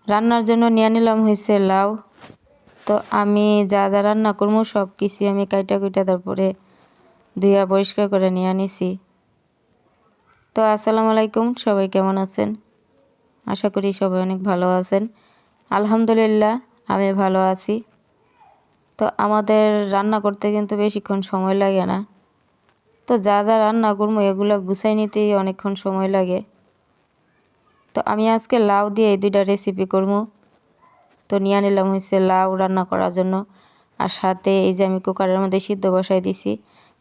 রান্নার জন্য নিয়ে নিলাম হয়েছে লাউ। তো আমি যা যা রান্না করবো সব কিছু আমি কাইটা কুইটা তারপরে ধুইয়া পরিষ্কার করে নিয়ে নিছি। তো আসসালামু আলাইকুম, সবাই কেমন আছেন? আশা করি সবাই অনেক ভালো আছেন। আলহামদুলিল্লাহ আমি ভালো আছি। তো আমাদের রান্না করতে কিন্তু বেশিক্ষণ সময় লাগে না। তো যা যা রান্না করবো এগুলো গুছাই নিতেই অনেকক্ষণ সময় লাগে। তো আমি আজকে লাউ দিয়ে এই দুইটা রেসিপি করবো। তো নিয়ে নিলাম হয়েছে লাউ রান্না করার জন্য। আর সাথে এই যে আমি কুকারের মধ্যে সিদ্ধ বসাই দিছি,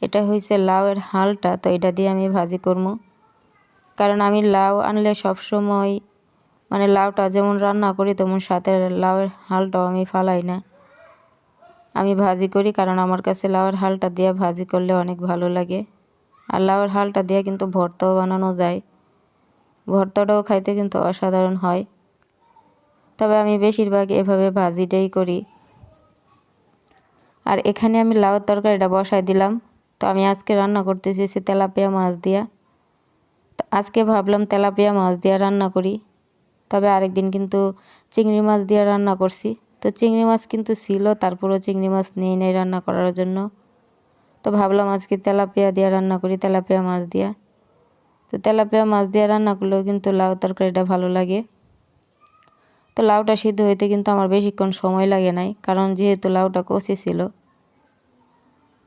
এটা হয়েছে লাউয়ের হালটা। তো এটা দিয়ে আমি ভাজি করবো। কারণ আমি লাউ আনলে সবসময় মানে লাউটা যেমন রান্না করি তেমন সাথে লাউয়ের হালটাও আমি ফালাই না, আমি ভাজি করি। কারণ আমার কাছে লাউয়ের হালটা দিয়ে ভাজি করলে অনেক ভালো লাগে। আর লাউয়ের হালটা দিয়ে কিন্তু ভর্তাও বানানো যায়, ভর্তাটাও খাইতে কিন্তু অসাধারণ হয়। তবে আমি বেশিরভাগ এভাবে ভাজিটাই করি। আর এখানে আমি লাউয়ের তরকারিটা বসাই দিলাম। তো আমি আজকে রান্না করতেছি তেলাপিয়া মাছ দিয়া। তো আজকে ভাবলাম তেলাপিয়া মাছ দিয়া রান্না করি। তবে আরেকদিন কিন্তু চিংড়ি মাছ দিয়ে রান্না করছি। তো চিংড়ি মাছ কিন্তু ছিল, তারপরেও চিংড়ি মাছ নিয়ে নেই রান্না করার জন্য। তো ভাবলাম আজকে তেলাপিয়া দিয়ে রান্না করি, তেলাপিয়া মাছ দিয়া। তো তেলাপিয়া মাছ দিয়ে রান্না করলেও কিন্তু লাউ তরকারিটা ভালো লাগে। তো লাউটা সিদ্ধ হইতে কিন্তু আমার বেশিক্ষণ সময় লাগে নাই, কারণ যেহেতু লাউটা কচি ছিল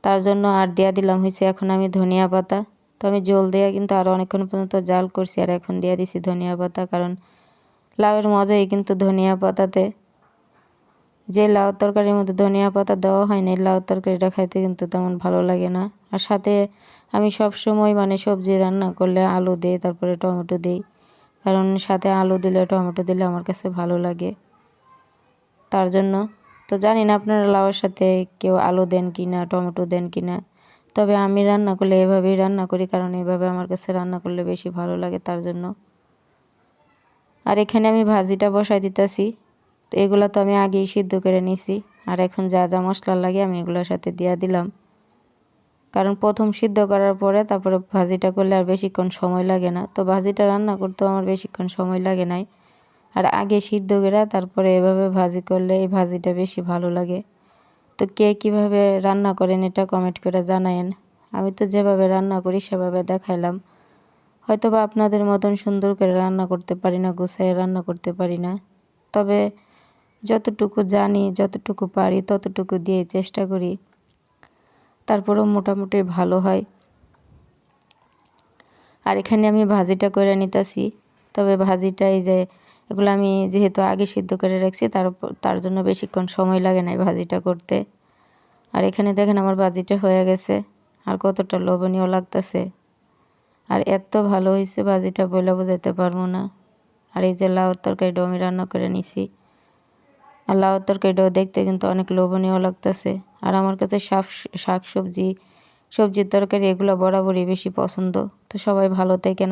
তার জন্য। আর দিয়া দিলাম হয়েছে এখন আমি ধনিয়া পাতা। তো আমি জল দিয়ে কিন্তু আরও অনেকক্ষণ পর্যন্ত জাল করছি, আর এখন দিয়ে দিছি ধনিয়া পাতা। কারণ লাউয়ের মজাই কিন্তু ধনিয়া পাতাতে। যে লাউ তরকারির মধ্যে ধনিয়া পাতা দেওয়া হয় না, লাউ তরকারিটা খাইতে কিন্তু তেমন ভালো লাগে না। আর সাথে আমি সব সময় মানে সবজি রান্না করলে আলু দিই, তারপরে টমেটো দিই। কারণ সাথে আলু দিলে টমেটো দিলে আমার কাছে ভালো লাগে, তার জন্য। তো জানি না আপনারা লাউয়ের সাথে কেউ আলু দেন কি না, টমেটো দেন কি না। তবে আমি রান্না করলে এভাবেই রান্না করি, কারণ এভাবে আমার কাছে রান্না করলে বেশি ভালো লাগে, তার জন্য। আর এখানে আমি ভাজিটা বসাই দিতেছি। তো এগুলো তো আমি আগেই সিদ্ধ করে নিছি। আর এখন যা যা মশলা লাগে আমি এগুলোর সাথে দিয়ে দিলাম। কারণ প্রথম সিদ্ধ করার পরে তারপরে ভাজিটা করলে আর বেশিক্ষণ সময় লাগে না। তো ভাজিটা রান্না করতেও আমার বেশিক্ষণ সময় লাগে নাই। আর আগে সিদ্ধ করে তারপরে এভাবে ভাজি করলে এই ভাজিটা বেশি ভালো লাগে। তো কে কীভাবে রান্না করেন এটা কমেন্ট করে জানায়েন। আমি তো যেভাবে রান্না করি সেভাবে দেখাইলাম। হয়তো বা আপনাদের মতন সুন্দর করে রান্না করতে পারি না, গুছাইয়ে রান্না করতে পারি না। তবে যতটুকু জানি, যতটুকু পারি ততটুকু দিয়ে চেষ্টা করি। তারপরেও মোটামুটি ভালো হয়। আর এখানে আমি ভাজিটা করে নিতেছি। তবে ভাজিটা এই যে এগুলো আমি যেহেতু আগে সিদ্ধ করে রাখছি, তার জন্য বেশিক্ষণ সময় লাগে না ভাজিটা করতে। আর এখানে দেখেন আমার ভাজিটা হয়ে গেছে, আর কতটা লোভনীয় লাগতেছে। আর এত ভালো হয়েছে ভাজিটা, বলে বোঝাতে পারবো না। আর এই যে লাউর তরকারিটাও আমি রান্না করে নিছি। আর লাউর তরকারিটাও দেখতে কিন্তু অনেক লোভনীয় লাগতেছে। আর আমার কাছে শাক সবজির তরকারি এগুলো বরাবরই বেশি পছন্দ। তো সবাই ভালো থাকেন।